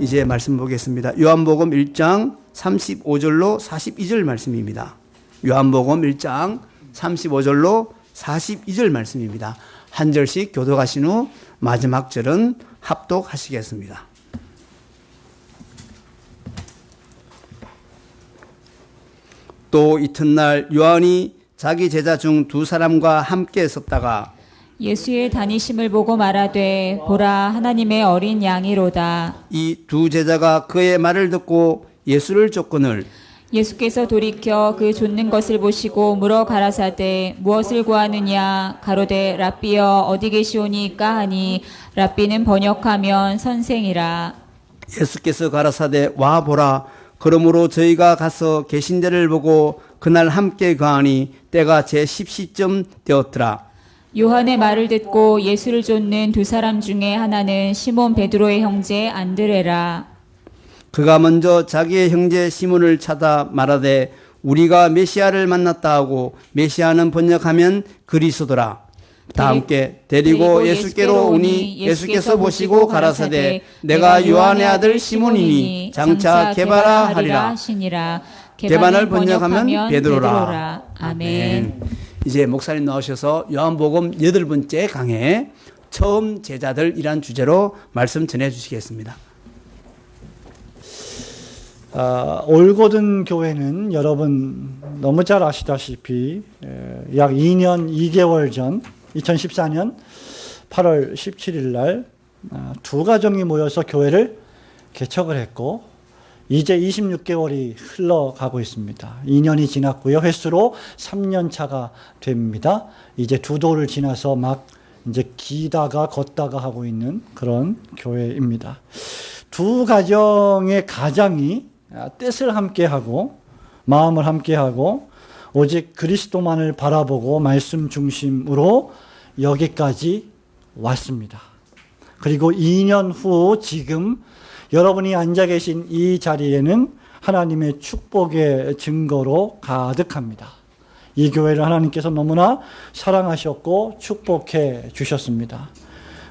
이제 말씀 보겠습니다. 요한복음 1장 35절로 42절 말씀입니다. 요한복음 1장 35절로 42절 말씀입니다. 한 절씩 교독하신 후 마지막 절은 합독하시겠습니다. 또 이튿날 요한이 자기 제자 중 두 사람과 함께 섰다가 예수의 다니심을 보고 말하되 보라 하나님의 어린 양이로다. 이 두 제자가 그의 말을 듣고 예수를 쫓거늘 예수께서 돌이켜 그 좇는 것을 보시고 물어 가라사대 무엇을 구하느냐 가로되 랍비여 어디 계시오니까 하니 랍비는 번역하면 선생이라. 예수께서 가라사대 와 보라. 그러므로 저희가 가서 계신 데를 보고 그날 함께 거하니 때가 제 10시쯤 되었더라. 요한의 말을 듣고 예수를 쫓는 두 사람 중에 하나는 시몬 베드로의 형제 안드레라. 그가 먼저 자기의 형제 시몬을 찾아 말하되 우리가 메시아를 만났다 하고 메시아는 번역하면 그리스도라. 다 함께 데리고 예수께로 오니 예수께서 보시고 가라사대 내가 요한의 아들 시몬이니 장차 게바라 하리라. 게바를 번역하면 베드로라. 아멘. 이제 목사님 나오셔서 요한복음 8번째 강해 처음 제자들이란 주제로 말씀 전해주시겠습니다. 올고든 교회는 여러분 너무 잘 아시다시피 약 2년 2개월 전 2014년 8월 17일 날 두 가정이 모여서 교회를 개척을 했고 이제 26개월이 흘러가고 있습니다. 2년이 지났고요. 횟수로 3년 차가 됩니다. 이제 두 돌을 지나서 막 이제 기다가 걷다가 하고 있는 그런 교회입니다. 두 가정의 가장이 뜻을 함께하고 마음을 함께하고 오직 그리스도만을 바라보고 말씀 중심으로 여기까지 왔습니다. 그리고 2년 후 지금 여러분이 앉아 계신 이 자리에는 하나님의 축복의 증거로 가득합니다. 이 교회를 하나님께서 너무나 사랑하셨고 축복해 주셨습니다.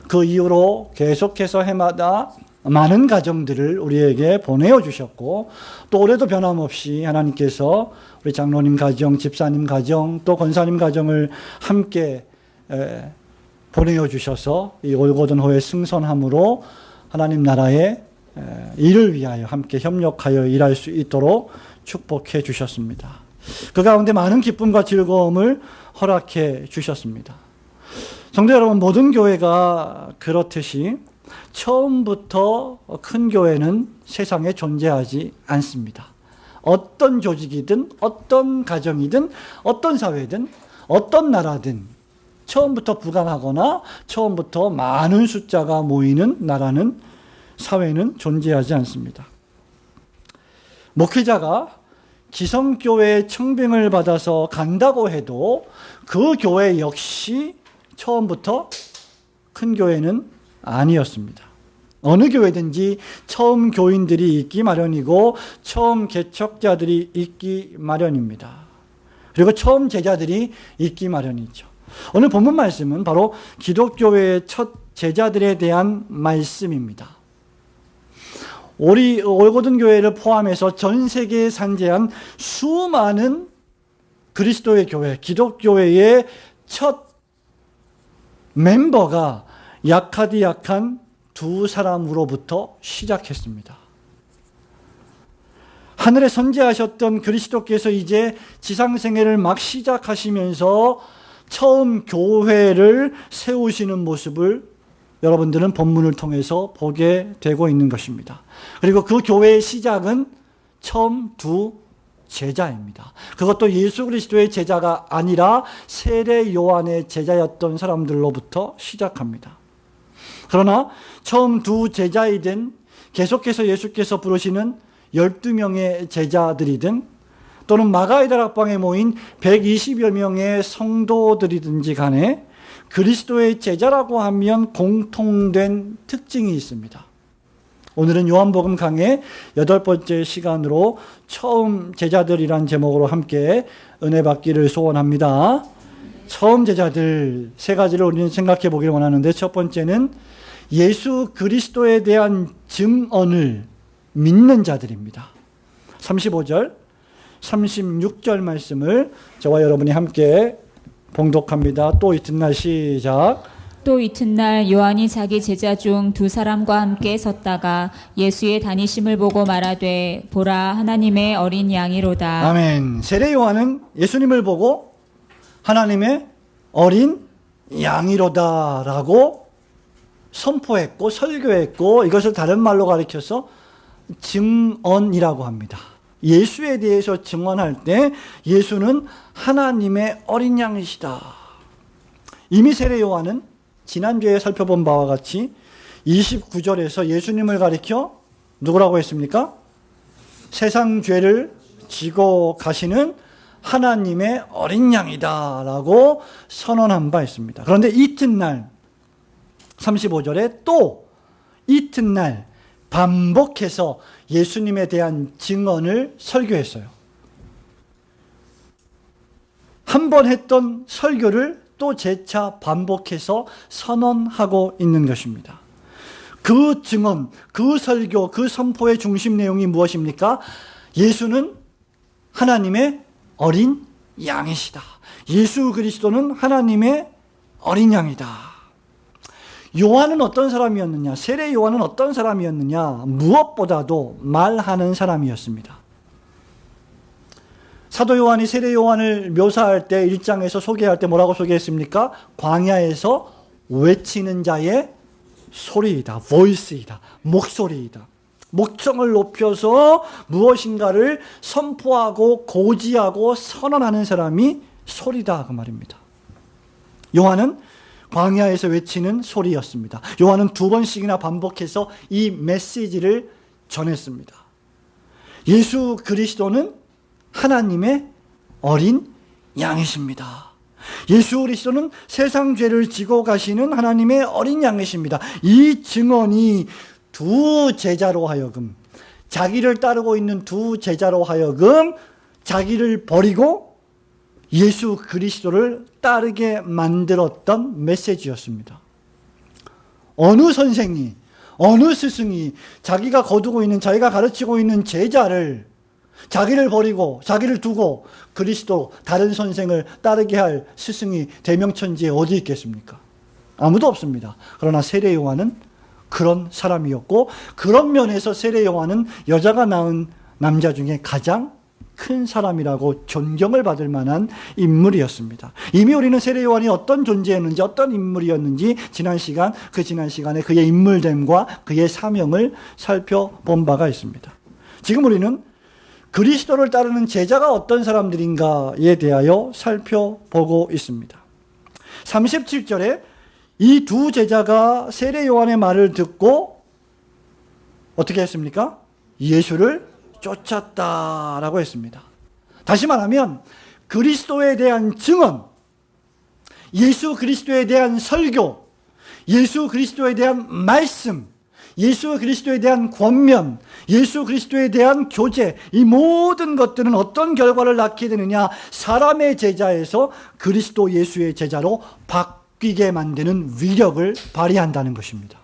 그 이후로 계속해서 해마다 많은 가정들을 우리에게 보내어 주셨고 또 올해도 변함없이 하나님께서 우리 장로님 가정, 집사님 가정, 또 권사님 가정을 함께 보내어 주셔서 이 올고든호의 승선함으로 하나님 나라의 일을 위하여 함께 협력하여 일할 수 있도록 축복해 주셨습니다. 그 가운데 많은 기쁨과 즐거움을 허락해 주셨습니다. 성도 여러분, 모든 교회가 그렇듯이 처음부터 큰 교회는 세상에 존재하지 않습니다. 어떤 조직이든 어떤 가정이든 어떤 사회든 어떤 나라든 처음부터 부강하거나 처음부터 많은 숫자가 모이는 나라는 사회는 존재하지 않습니다. 목회자가 기성교회의 청빙을 받아서 간다고 해도 그 교회 역시 처음부터 큰 교회는 아니었습니다. 어느 교회든지 처음 교인들이 있기 마련이고 처음 개척자들이 있기 마련입니다. 그리고 처음 제자들이 있기 마련이죠. 오늘 본문 말씀은 바로 기독교회의 첫 제자들에 대한 말씀입니다. 우리 올고든 교회를 포함해서 전 세계에 산재한 수많은 그리스도의 교회, 기독교회의 첫 멤버가 약하디 약한 두 사람으로부터 시작했습니다. 하늘에 선재하셨던 그리스도께서 이제 지상생애를 막 시작하시면서 처음 교회를 세우시는 모습을 여러분들은 본문을 통해서 보게 되고 있는 것입니다. 그리고 그 교회의 시작은 처음 두 제자입니다. 그것도 예수 그리스도의 제자가 아니라 세례 요한의 제자였던 사람들로부터 시작합니다. 그러나 처음 두 제자이든 계속해서 예수께서 부르시는 12명의 제자들이든 또는 마가의 다락방에 모인 120여 명의 성도들이든지 간에 그리스도의 제자라고 하면 공통된 특징이 있습니다. 오늘은 요한복음 강의 8번째 시간으로 처음 제자들이란 제목으로 함께 은혜 받기를 소원합니다. 처음 제자들 세 가지를 우리는 생각해 보기를 원하는데 첫 번째는 예수 그리스도에 대한 증언을 믿는 자들입니다. 35절, 36절 말씀을 저와 여러분이 함께 봉독합니다. 또 이튿날 시작. 또 이튿날 요한이 자기 제자 중 두 사람과 함께 섰다가 예수의 다니심을 보고 말하되 보라 하나님의 어린 양이로다. 아멘. 세례 요한은 예수님을 보고 하나님의 어린 양이로다라고 선포했고 설교했고, 이것을 다른 말로 가리켜서 증언이라고 합니다. 예수에 대해서 증언할 때 예수는 하나님의 어린 양이시다. 이미 세례 요한은 지난주에 살펴본 바와 같이 29절에서 예수님을 가리켜 누구라고 했습니까? 세상 죄를 지고 가시는 하나님의 어린 양이다 라고 선언한 바 있습니다. 그런데 이튿날 35절에 또 이튿날 반복해서 예수님에 대한 증언을 설교했어요. 한 번 했던 설교를 또 재차 반복해서 선언하고 있는 것입니다. 그 증언, 그 설교, 그 선포의 중심 내용이 무엇입니까? 예수는 하나님의 어린 양이시다. 예수 그리스도는 하나님의 어린 양이다. 요한은 어떤 사람이었느냐? 세례 요한은 어떤 사람이었느냐? 무엇보다도 말하는 사람이었습니다. 사도 요한이 세례 요한을 묘사할 때 1장에서 소개할 때 뭐라고 소개했습니까? 광야에서 외치는 자의 소리이다. voice이다. 목소리이다. 목청을 높여서 무엇인가를 선포하고 고지하고 선언하는 사람이 소리다 그 말입니다. 요한은 광야에서 외치는 소리였습니다. 요한은 2번씩이나 반복해서 이 메시지를 전했습니다. 예수 그리스도는 하나님의 어린 양이십니다. 예수 그리스도는 세상 죄를 지고 가시는 하나님의 어린 양이십니다. 이 증언이 두 제자로 하여금, 자기를 따르고 있는 두 제자로 하여금 자기를 버리고 예수 그리스도를 따르게 만들었던 메시지였습니다. 어느 선생이, 어느 스승이 자기가 거두고 있는, 자기가 가르치고 있는 제자를 자기를 버리고 자기를 두고 그리스도 다른 선생을 따르게 할 스승이 대명천지에 어디 있겠습니까? 아무도 없습니다. 그러나 세례 요한은 그런 사람이었고, 그런 면에서 세례 요한은 여자가 낳은 남자 중에 가장 큰 사람이라고 존경을 받을 만한 인물이었습니다. 이미 우리는 세례 요한이 어떤 존재였는지, 어떤 인물이었는지 지난 시간에 그의 인물됨과 그의 사명을 살펴본 바가 있습니다. 지금 우리는 그리스도를 따르는 제자가 어떤 사람들인가에 대하여 살펴보고 있습니다. 37절에 이 두 제자가 세례 요한의 말을 듣고 어떻게 했습니까? 예수를 쫓았다라고 했습니다. 다시 말하면 그리스도에 대한 증언, 예수 그리스도에 대한 설교, 예수 그리스도에 대한 말씀, 예수 그리스도에 대한 권면, 예수 그리스도에 대한 교제, 이 모든 것들은 어떤 결과를 낳게 되느냐? 사람의 제자에서 그리스도 예수의 제자로 바뀌게 만드는 위력을 발휘한다는 것입니다.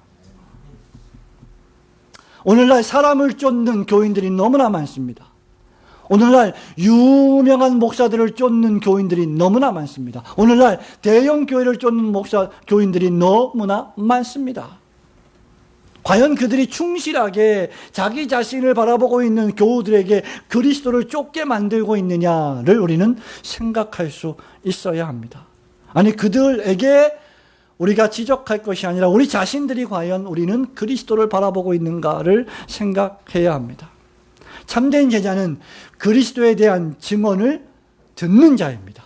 오늘날 사람을 쫓는 교인들이 너무나 많습니다. 오늘날 유명한 목사들을 쫓는 교인들이 너무나 많습니다. 오늘날 대형 교회를 쫓는 교인들이 너무나 많습니다. 과연 그들이 충실하게 자기 자신을 바라보고 있는 교우들에게 그리스도를 쫓게 만들고 있느냐를 우리는 생각할 수 있어야 합니다. 아니, 그들에게 우리가 지적할 것이 아니라 우리 자신들이 과연 우리는 그리스도를 바라보고 있는가를 생각해야 합니다. 참된 제자는 그리스도에 대한 증언을 듣는 자입니다.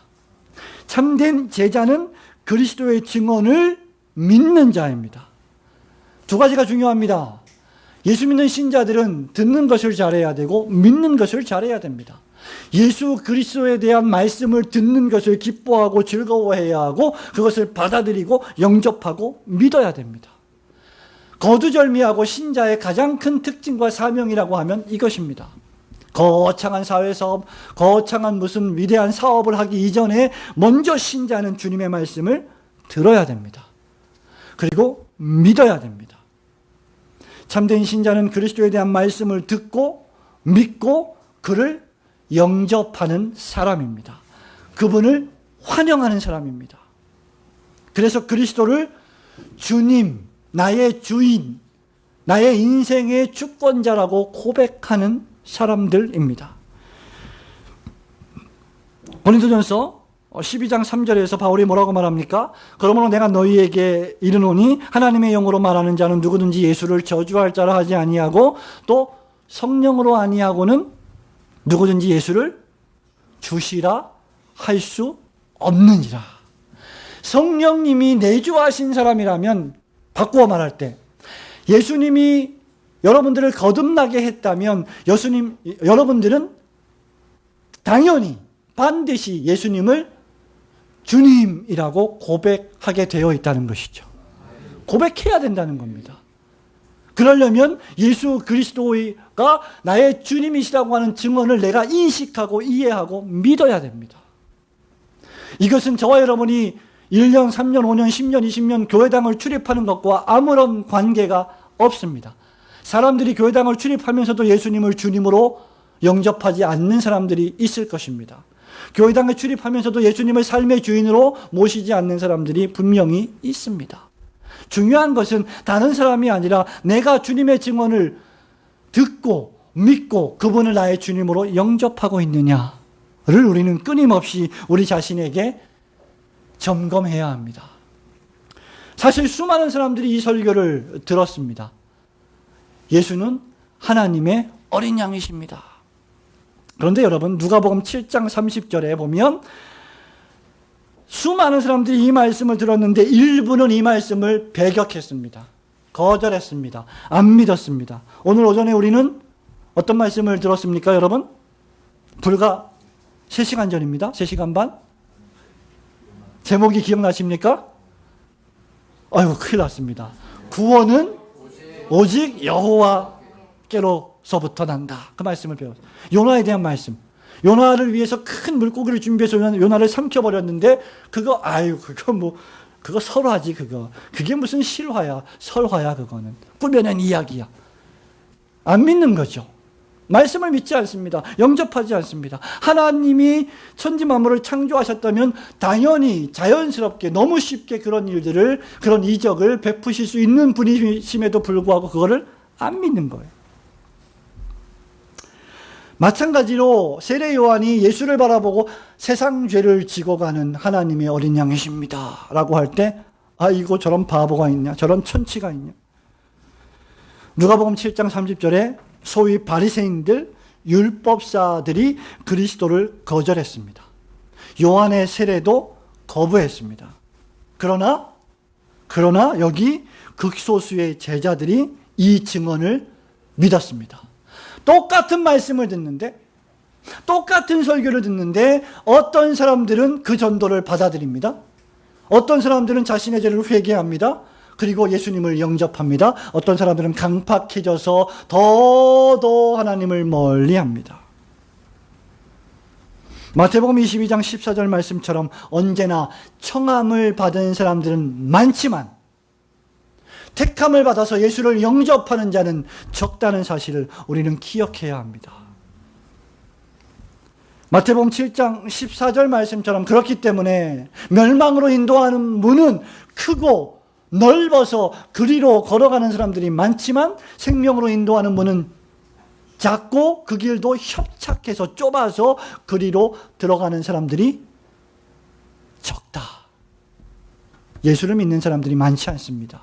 참된 제자는 그리스도의 증언을 믿는 자입니다. 두 가지가 중요합니다. 예수 믿는 신자들은 듣는 것을 잘해야 되고 믿는 것을 잘해야 됩니다. 예수 그리스도에 대한 말씀을 듣는 것을 기뻐하고 즐거워해야 하고 그것을 받아들이고 영접하고 믿어야 됩니다. 거두절미하고 신자의 가장 큰 특징과 사명이라고 하면 이것입니다. 거창한 사회사업, 거창한 무슨 위대한 사업을 하기 이전에 먼저 신자는 주님의 말씀을 들어야 됩니다. 그리고 믿어야 됩니다. 참된 신자는 그리스도에 대한 말씀을 듣고 믿고 그를 영접하는 사람입니다. 그분을 환영하는 사람입니다. 그래서 그리스도를 주님, 나의 주인, 나의 인생의 주권자라고 고백하는 사람들입니다. 고린도전서 12장 3절에서 바울이 뭐라고 말합니까? 그러므로 내가 너희에게 이르노니 하나님의 영으로 말하는 자는 누구든지 예수를 저주할 자라 하지 아니하고 또 성령으로 아니하고는 누구든지 예수를 주시라 할 수 없느니라. 성령님이 내주하신 사람이라면, 바꾸어 말할 때 예수님이 여러분들을 거듭나게 했다면 여러분들은 당연히 반드시 예수님을 주님이라고 고백하게 되어 있다는 것이죠. 고백해야 된다는 겁니다. 그러려면 예수 그리스도가 나의 주님이시라고 하는 증언을 내가 인식하고 이해하고 믿어야 됩니다. 이것은 저와 여러분이 1년, 3년, 5년, 10년, 20년 교회당을 출입하는 것과 아무런 관계가 없습니다. 사람들이 교회당을 출입하면서도 예수님을 주님으로 영접하지 않는 사람들이 있을 것입니다. 교회당에 출입하면서도 예수님을 삶의 주인으로 모시지 않는 사람들이 분명히 있습니다. 중요한 것은 다른 사람이 아니라 내가 주님의 증언을 듣고 믿고 그분을 나의 주님으로 영접하고 있느냐를 우리는 끊임없이 우리 자신에게 점검해야 합니다. 사실 수많은 사람들이 이 설교를 들었습니다. 예수는 하나님의 어린 양이십니다. 그런데 여러분, 누가복음 7장 30절에 보면 수많은 사람들이 이 말씀을 들었는데 일부는 이 말씀을 배격했습니다. 거절했습니다. 안 믿었습니다. 오늘 오전에 우리는 어떤 말씀을 들었습니까, 여러분? 불과 3시간 전입니다. 3시간 반? 제목이 기억나십니까? 아이고, 큰일 났습니다. 구원은 오직 여호와께로서부터 난다. 그 말씀을 배웠어요. 요나에 대한 말씀. 요나를 위해서 큰 물고기를 준비해서 요나를 삼켜버렸는데 그거 설화지 그거. 그게 무슨 실화야, 설화야 그거는. 꾸며낸 이야기야. 안 믿는 거죠. 말씀을 믿지 않습니다. 영접하지 않습니다. 하나님이 천지 만물을 창조하셨다면 당연히 자연스럽게 너무 쉽게 그런 일들을, 그런 이적을 베푸실 수 있는 분이심에도 불구하고 그거를 안 믿는 거예요. 마찬가지로 세례 요한이 예수를 바라보고 세상 죄를 지고 가는 하나님의 어린 양이십니다 라고 할 때 아이고 저런 바보가 있냐, 저런 천치가 있냐. 누가복음 7장 30절에 소위 바리새인들, 율법사들이 그리스도를 거절했습니다. 요한의 세례도 거부했습니다. 그러나 여기 극소수의 제자들이 이 증언을 믿었습니다. 똑같은 말씀을 듣는데, 똑같은 설교를 듣는데 어떤 사람들은 그 전도를 받아들입니다. 어떤 사람들은 자신의 죄를 회개합니다. 그리고 예수님을 영접합니다. 어떤 사람들은 강팍해져서 더 하나님을 멀리합니다. 마태복음 22장 14절 말씀처럼 언제나 청함을 받은 사람들은 많지만 택함을 받아서 예수를 영접하는 자는 적다는 사실을 우리는 기억해야 합니다. 마태복음 7장 14절 말씀처럼 그렇기 때문에 멸망으로 인도하는 문은 크고 넓어서 그리로 걸어가는 사람들이 많지만 생명으로 인도하는 문은 작고 그 길도 협착해서 좁아서 그리로 들어가는 사람들이 적다. 예수를 믿는 사람들이 많지 않습니다.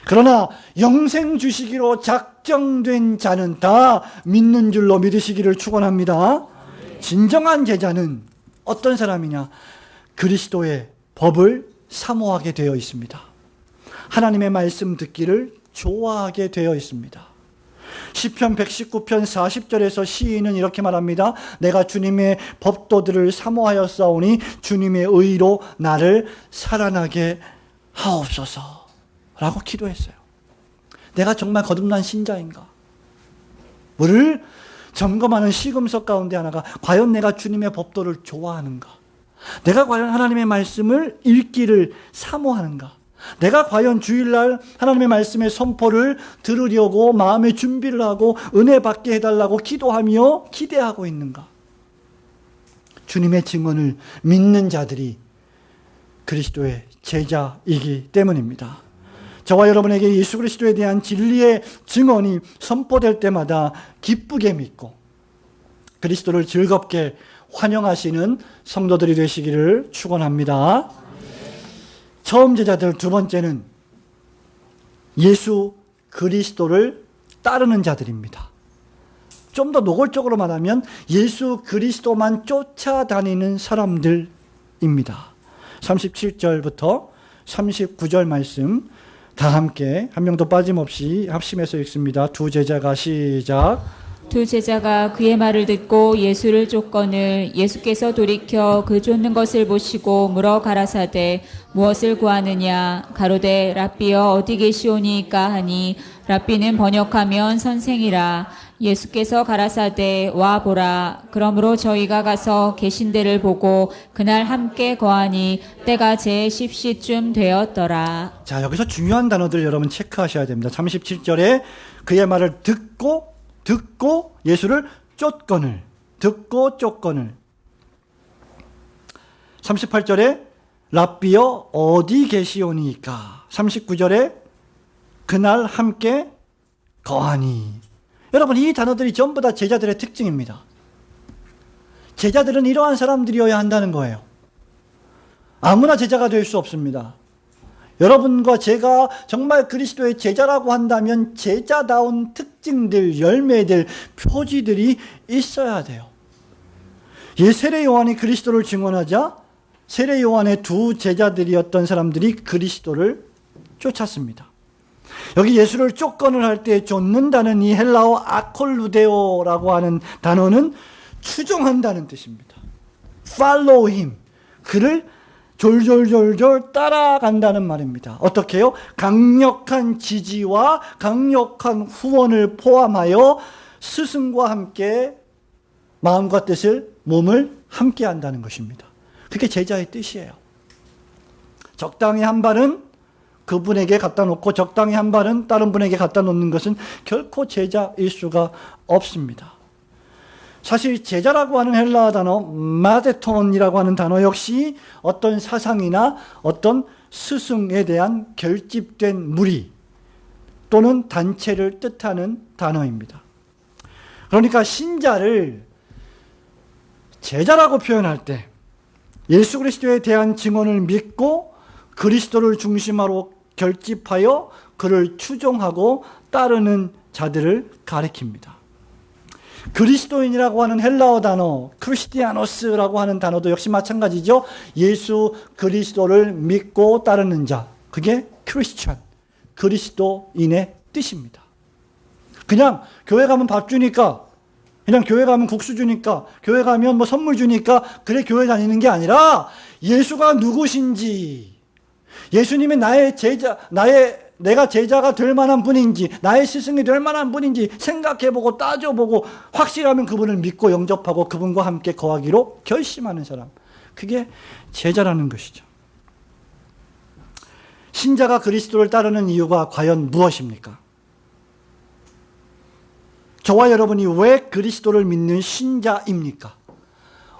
그러나 영생 주시기로 작정된 자는 다 믿는 줄로 믿으시기를 축원합니다. 진정한 제자는 어떤 사람이냐? 그리스도의 법을 사모하게 되어 있습니다. 하나님의 말씀 듣기를 좋아하게 되어 있습니다. 시편 119편 40절에서 시인은 이렇게 말합니다. 내가 주님의 법도들을 사모하였사오니 주님의 의로 나를 살아나게 하옵소서 라고 기도했어요. 내가 정말 거듭난 신자인가? 우리를 점검하는 시금석 가운데 하나가 과연 내가 주님의 법도를 좋아하는가? 내가 과연 하나님의 말씀을 읽기를 사모하는가? 내가 과연 주일날 하나님의 말씀의 선포를 들으려고 마음의 준비를 하고 은혜 받게 해달라고 기도하며 기대하고 있는가? 주님의 증언을 믿는 자들이 그리스도의 제자이기 때문입니다. 저와 여러분에게 예수 그리스도에 대한 진리의 증언이 선포될 때마다 기쁘게 믿고 그리스도를 즐겁게 환영하시는 성도들이 되시기를 축원합니다. 처음 제자들, 두 번째는 예수 그리스도를 따르는 자들입니다. 좀 더 노골적으로 말하면 예수 그리스도만 쫓아다니는 사람들입니다. 37절부터 39절 말씀 다 함께 한 명도 빠짐없이 합심해서 읽습니다. 두 제자가 시작. 두 제자가 그의 말을 듣고 예수를 쫓거늘 예수께서 돌이켜 그 쫓는 것을 보시고 물어 가라사대 무엇을 구하느냐 가로되 랍비여 어디 계시오니이까 하니 랍비는 번역하면 선생이라. 예수께서 가라사대 와 보라. 그러므로 저희가 가서 계신 데를 보고 그날 함께 거하니 때가 제 10시쯤 되었더라. 자, 여기서 중요한 단어들 여러분 체크하셔야 됩니다. 37절에 그의 말을 듣고 예수를 쫓거늘, 듣고 쫓거늘. 38절에 랍비여 어디 계시오니까. 39절에 그날 함께 거하니. 여러분, 이 단어들이 전부 다 제자들의 특징입니다. 제자들은 이러한 사람들이어야 한다는 거예요. 아무나 제자가 될 수 없습니다. 여러분과 제가 정말 그리스도의 제자라고 한다면 제자다운 특징들, 열매들, 표지들이 있어야 돼요. 세례 요한이 그리스도를 증언하자 세례 요한의 두 제자들이었던 사람들이 그리스도를 쫓았습니다. 여기 예수를 쫓건을 할 때 쫓는다는 이 헬라어 아콜루데오라고 하는 단어는 추종한다는 뜻입니다. Follow him. 그를 졸졸졸졸 따라간다는 말입니다. 어떻게 해요? 강력한 지지와 강력한 후원을 포함하여 스승과 함께 마음과 뜻을, 몸을 함께 한다는 것입니다. 그게 제자의 뜻이에요. 적당히 한 발은 그분에게 갖다 놓고 적당히 한 발은 다른 분에게 갖다 놓는 것은 결코 제자일 수가 없습니다. 사실 제자라고 하는 헬라어 단어 마데톤이라고 하는 단어 역시 어떤 사상이나 어떤 스승에 대한 결집된 무리 또는 단체를 뜻하는 단어입니다. 그러니까 신자를 제자라고 표현할 때 예수 그리스도에 대한 증언을 믿고 그리스도를 중심으로 결집하여 그를 추종하고 따르는 자들을 가리킵니다. 그리스도인이라고 하는 헬라어 단어 크리스티아노스라고 하는 단어도 역시 마찬가지죠. 예수 그리스도를 믿고 따르는 자, 그게 크리스천, 그리스도인의 뜻입니다. 그냥 교회 가면 밥 주니까, 그냥 교회 가면 국수 주니까, 교회 가면 뭐 선물 주니까 그래 교회 다니는 게 아니라 예수가 누구신지, 예수님이 나의 제자, 내가 제자가 될 만한 분인지, 나의 스승이 될 만한 분인지 생각해보고 따져보고 확실하면 그분을 믿고 영접하고 그분과 함께 거하기로 결심하는 사람, 그게 제자라는 것이죠. 신자가 그리스도를 따르는 이유가 과연 무엇입니까? 저와 여러분이 왜 그리스도를 믿는 신자입니까?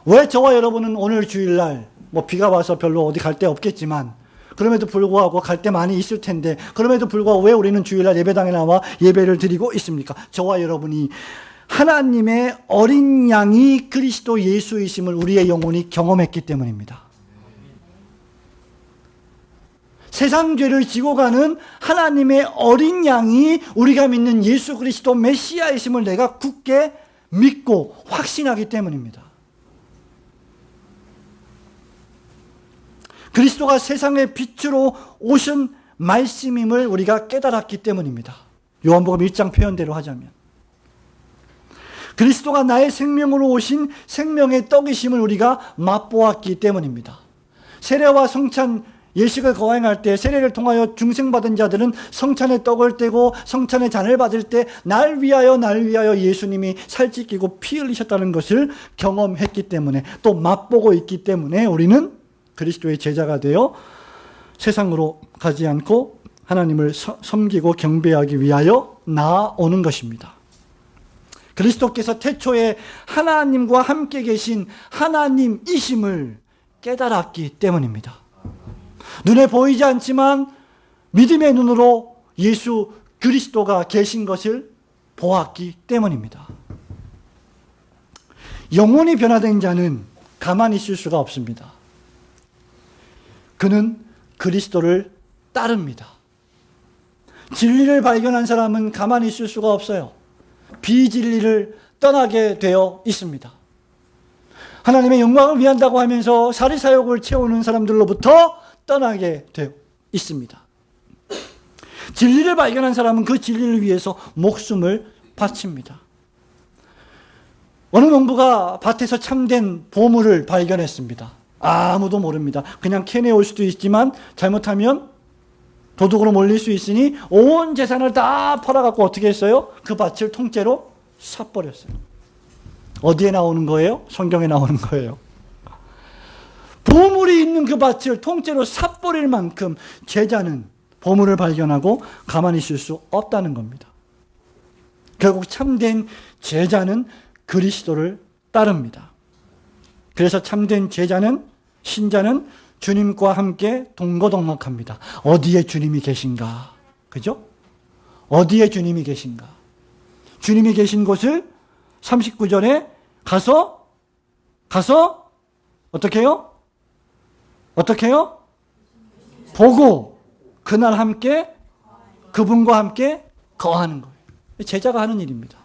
왜 저와 여러분은 오늘 주일날 뭐 비가 와서 별로 어디 갈 데 없겠지만 그럼에도 불구하고 갈 데 많이 있을 텐데 그럼에도 불구하고 왜 우리는 주일날 예배당에 나와 예배를 드리고 있습니까? 저와 여러분이 하나님의 어린 양이 그리스도 예수이심을 우리의 영혼이 경험했기 때문입니다. 세상 죄를 지고 가는 하나님의 어린 양이 우리가 믿는 예수 그리스도 메시아이심을 내가 굳게 믿고 확신하기 때문입니다. 그리스도가 세상의 빛으로 오신 말씀임을 우리가 깨달았기 때문입니다. 요한복음 1장 표현대로 하자면 그리스도가 나의 생명으로 오신 생명의 떡이심을 우리가 맛보았기 때문입니다. 세례와 성찬 예식을 거행할 때 세례를 통하여 중생받은 자들은 성찬의 떡을 떼고 성찬의 잔을 받을 때 날 위하여 예수님이 살찌끼고 피 흘리셨다는 것을 경험했기 때문에 또 맛보고 있기 때문에 우리는 그리스도의 제자가 되어 세상으로 가지 않고 하나님을 섬기고 경배하기 위하여 나아오는 것입니다. 그리스도께서 태초에 하나님과 함께 계신 하나님이심을 깨달았기 때문입니다. 눈에 보이지 않지만 믿음의 눈으로 예수 그리스도가 계신 것을 보았기 때문입니다. 영혼이 변화된 자는 가만히 있을 수가 없습니다. 그는 그리스도를 따릅니다. 진리를 발견한 사람은 가만히 있을 수가 없어요. 비진리를 떠나게 되어 있습니다. 하나님의 영광을 위한다고 하면서 사리사욕을 채우는 사람들로부터 떠나게 되어 있습니다. 진리를 발견한 사람은 그 진리를 위해서 목숨을 바칩니다. 어느 농부가 밭에서 참된 보물을 발견했습니다. 아무도 모릅니다. 그냥 캐내 올 수도 있지만 잘못하면 도둑으로 몰릴 수 있으니 온 재산을 다 팔아갖고 어떻게 했어요? 그 밭을 통째로 사버렸어요. 어디에 나오는 거예요? 성경에 나오는 거예요. 보물이 있는 그 밭을 통째로 사버릴 만큼 제자는 보물을 발견하고 가만히 있을 수 없다는 겁니다. 결국 참된 제자는 그리스도를 따릅니다. 그래서 참된 제자는, 신자는 주님과 함께 동거동락합니다. 어디에 주님이 계신가? 그죠? 어디에 주님이 계신가? 주님이 계신 곳을 39절에 가서 어떻게 해요? 어떻게 해요? 보고 그날 함께 그분과 함께 거하는 거예요. 제자가 하는 일입니다.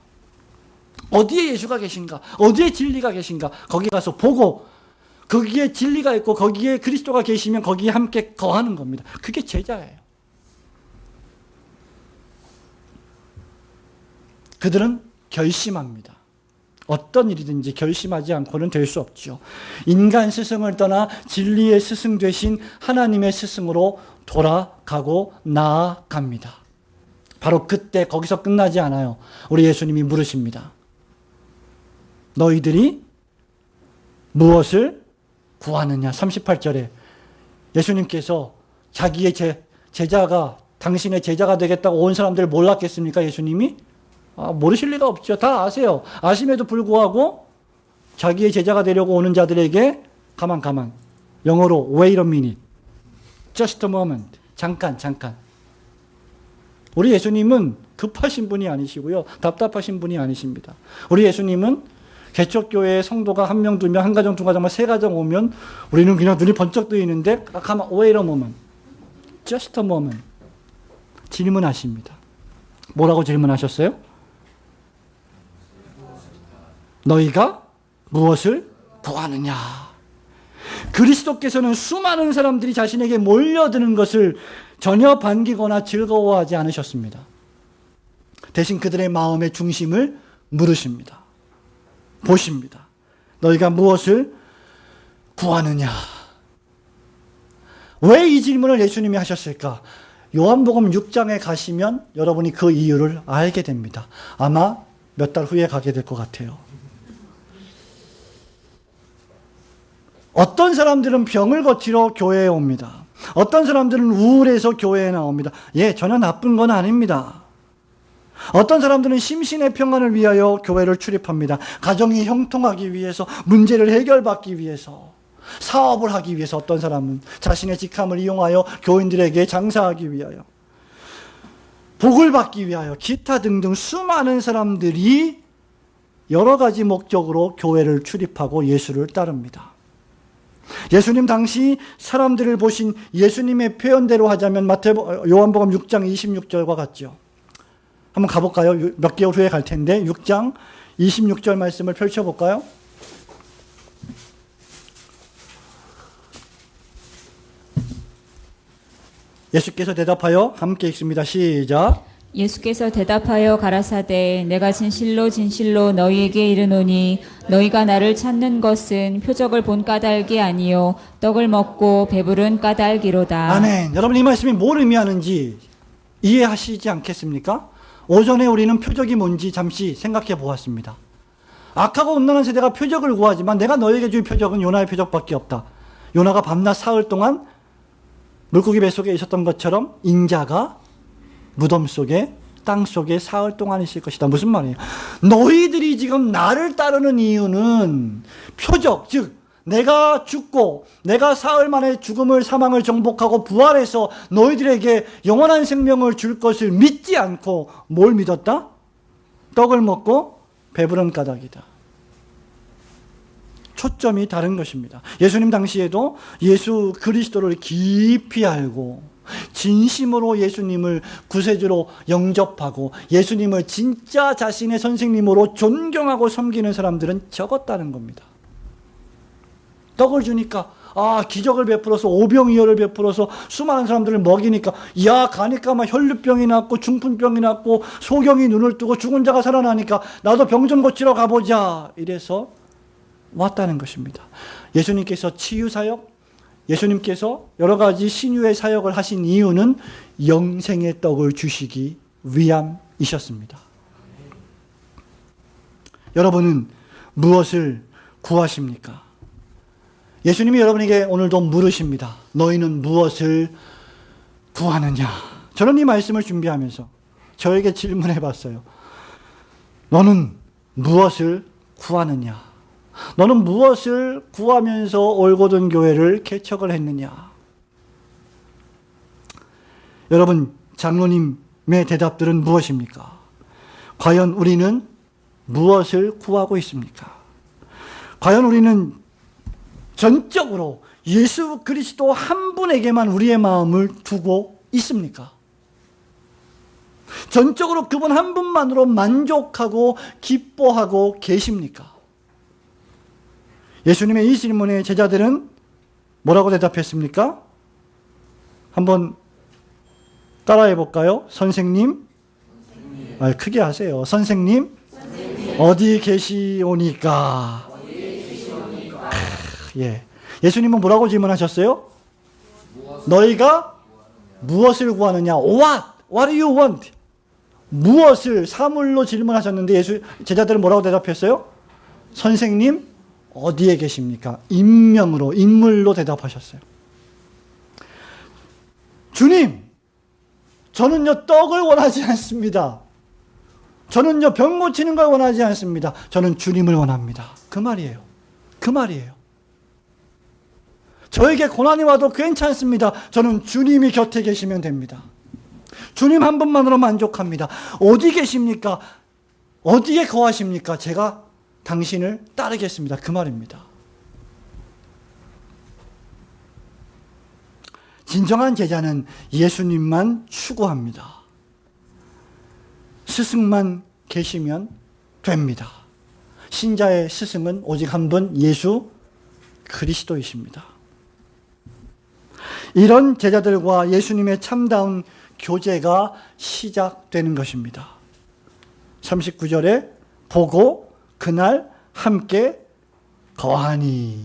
어디에 예수가 계신가? 어디에 진리가 계신가? 거기 가서 보고 거기에 진리가 있고 거기에 그리스도가 계시면 거기에 함께 거하는 겁니다. 그게 제자예요. 그들은 결심합니다. 어떤 일이든지 결심하지 않고는 될 수 없죠. 인간 스승을 떠나 진리의 스승 되신 하나님의 스승으로 돌아가고 나아갑니다. 바로 그때 거기서 끝나지 않아요. 우리 예수님이 물으십니다. 너희들이 무엇을 구하느냐? 38절에 예수님께서 자기의 제자가 당신의 제자가 되겠다고 온 사람들 몰랐겠습니까? 예수님이? 모르실 리가 없죠. 다 아세요. 아심에도 불구하고 자기의 제자가 되려고 오는 자들에게 가만. 영어로 wait a minute. just a moment. 잠깐. 우리 예수님은 급하신 분이 아니시고요. 답답하신 분이 아니십니다. 우리 예수님은 개척교회의 성도가 한 명, 두 명, 한 가정, 두 가정, 세 가정 오면 우리는 그냥 눈이 번쩍 뜨이는데 가만, wait a moment. just a moment. 질문하십니다. 뭐라고 질문하셨어요? 너희가 무엇을 구하느냐? 그리스도께서는 수많은 사람들이 자신에게 몰려드는 것을 전혀 반기거나 즐거워하지 않으셨습니다. 대신 그들의 마음의 중심을 물으십니다. 보십니다. 너희가 무엇을 구하느냐? 왜 이 질문을 예수님이 하셨을까? 요한복음 6장에 가시면 여러분이 그 이유를 알게 됩니다. 아마 몇 달 후에 가게 될 것 같아요. 어떤 사람들은 병을 거치러 교회에 옵니다. 어떤 사람들은 우울해서 교회에 나옵니다. 전혀 나쁜 건 아닙니다. 어떤 사람들은 심신의 평안을 위하여 교회를 출입합니다. 가정이 형통하기 위해서, 문제를 해결받기 위해서, 사업을 하기 위해서, 어떤 사람은 자신의 직함을 이용하여 교인들에게 장사하기 위하여, 복을 받기 위하여, 기타 등등 수많은 사람들이 여러 가지 목적으로 교회를 출입하고 예수를 따릅니다. 예수님 당시 사람들을 보신 예수님의 표현대로 하자면 요한복음 6장 26절과 같죠. 한번 가볼까요? 몇 개월 후에 갈 텐데 6장 26절 말씀을 펼쳐볼까요? 예수께서 대답하여 함께 읽습니다. 시작. 예수께서 대답하여 가라사대 내가 진실로 너희에게 이르노니 너희가 나를 찾는 것은 표적을 본 까닭이 아니요 떡을 먹고 배부른 까닭이로다. 아멘. 여러분 이 말씀이 뭘 의미하는지 이해하시지 않겠습니까? 오전에 우리는 표적이 뭔지 잠시 생각해 보았습니다. 악하고 음란한 세대가 표적을 구하지만 내가 너에게 줄 표적은 요나의 표적밖에 없다. 요나가 밤낮 사흘 동안 물고기 뱃속에 있었던 것처럼 인자가 무덤 속에 땅 속에 사흘 동안 있을 것이다. 무슨 말이에요? 너희들이 지금 나를 따르는 이유는 표적, 즉 내가 죽고 내가 사흘 만에 죽음을 사망을 정복하고 부활해서 너희들에게 영원한 생명을 줄 것을 믿지 않고 뭘 믿었다? 떡을 먹고 배부른 까닭이다. 초점이 다른 것입니다. 예수님 당시에도 예수 그리스도를 깊이 알고 진심으로 예수님을 구세주로 영접하고 예수님을 진짜 자신의 선생님으로 존경하고 섬기는 사람들은 적었다는 겁니다. 떡을 주니까 기적을 베풀어서 오병이어를 베풀어서 수많은 사람들을 먹이니까 가니까 막 혈류병이 났고 중풍병이 났고 소경이 눈을 뜨고 죽은 자가 살아나니까 나도 병 좀 고치러 가보자 이래서 왔다는 것입니다. 예수님께서 치유사역, 예수님께서 여러 가지 신유의 사역을 하신 이유는 영생의 떡을 주시기 위함이셨습니다. 여러분은 무엇을 구하십니까? 예수님이 여러분에게 오늘도 물으십니다. 너희는 무엇을 구하느냐? 저는 이 말씀을 준비하면서 저에게 질문해 봤어요. 너는 무엇을 구하느냐? 너는 무엇을 구하면서 올고든 교회를 개척을 했느냐? 여러분, 장로님의 대답들은 무엇입니까? 과연 우리는 무엇을 구하고 있습니까? 과연 우리는 전적으로 예수 그리스도 한 분에게만 우리의 마음을 두고 있습니까? 전적으로 그분 한 분만으로 만족하고 기뻐하고 계십니까? 예수님의 이 질문에 제자들은 뭐라고 대답했습니까? 한번 따라해 볼까요? 선생님? 크게 하세요. 선생님? 어디 계시오니까? 예수님은 뭐라고 질문하셨어요? 너희가 무엇을 구하느냐? What do you want? 무엇을 사물로 질문하셨는데 제자들은 뭐라고 대답했어요? 선생님, 어디에 계십니까? 인물로 대답하셨어요. 주님, 저는요 떡을 원하지 않습니다. 저는요 병 고치는 걸 원하지 않습니다. 저는 주님을 원합니다. 그 말이에요. 저에게 고난이 와도 괜찮습니다. 저는 주님이 곁에 계시면 됩니다. 주님 한 분만으로 만족합니다. 어디 계십니까? 어디에 거하십니까? 제가 당신을 따르겠습니다. 그 말입니다. 진정한 제자는 예수님만 추구합니다. 스승만 계시면 됩니다. 신자의 스승은 오직 한 분 예수 그리스도이십니다. 이런 제자들과 예수님의 참다운 교제가 시작되는 것입니다. 39절에 보고 그날 함께 거하니.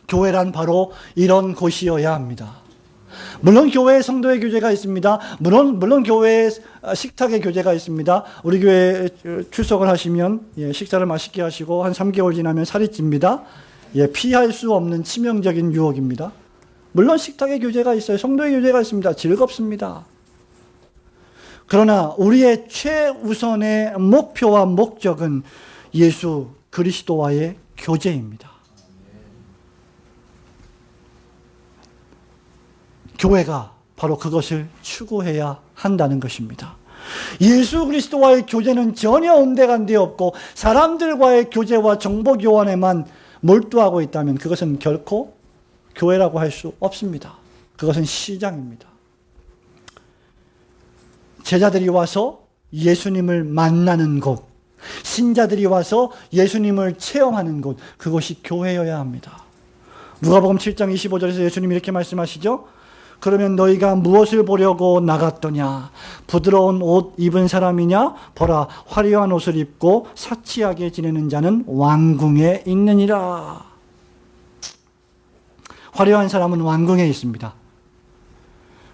교회란 바로 이런 곳이어야 합니다. 물론 교회에 성도의 교제가 있습니다. 물론 교회에 식탁의 교제가 있습니다. 우리 교회에 출석을 하시면 식사를 맛있게 하시고 한 3개월 지나면 살이 찝니다. 피할 수 없는 치명적인 유혹입니다. 물론 식탁의 교제가 있어요. 성도의 교제가 있습니다. 즐겁습니다. 그러나 우리의 최우선의 목표와 목적은 예수 그리스도와의 교제입니다. 교회가 바로 그것을 추구해야 한다는 것입니다. 예수 그리스도와의 교제는 전혀 온데간데 없고 사람들과의 교제와 정보 교환에만 몰두하고 있다면 그것은 결코 교회라고 할 수 없습니다. 그것은 시장입니다. 제자들이 와서 예수님을 만나는 곳, 신자들이 와서 예수님을 체험하는 곳, 그것이 교회여야 합니다. 누가복음 7장 25절에서 예수님이 이렇게 말씀하시죠. 그러면 너희가 무엇을 보려고 나갔더냐? 부드러운 옷 입은 사람이냐? 보라, 화려한 옷을 입고 사치하게 지내는 자는 왕궁에 있느니라. 화려한 사람은 왕궁에 있습니다.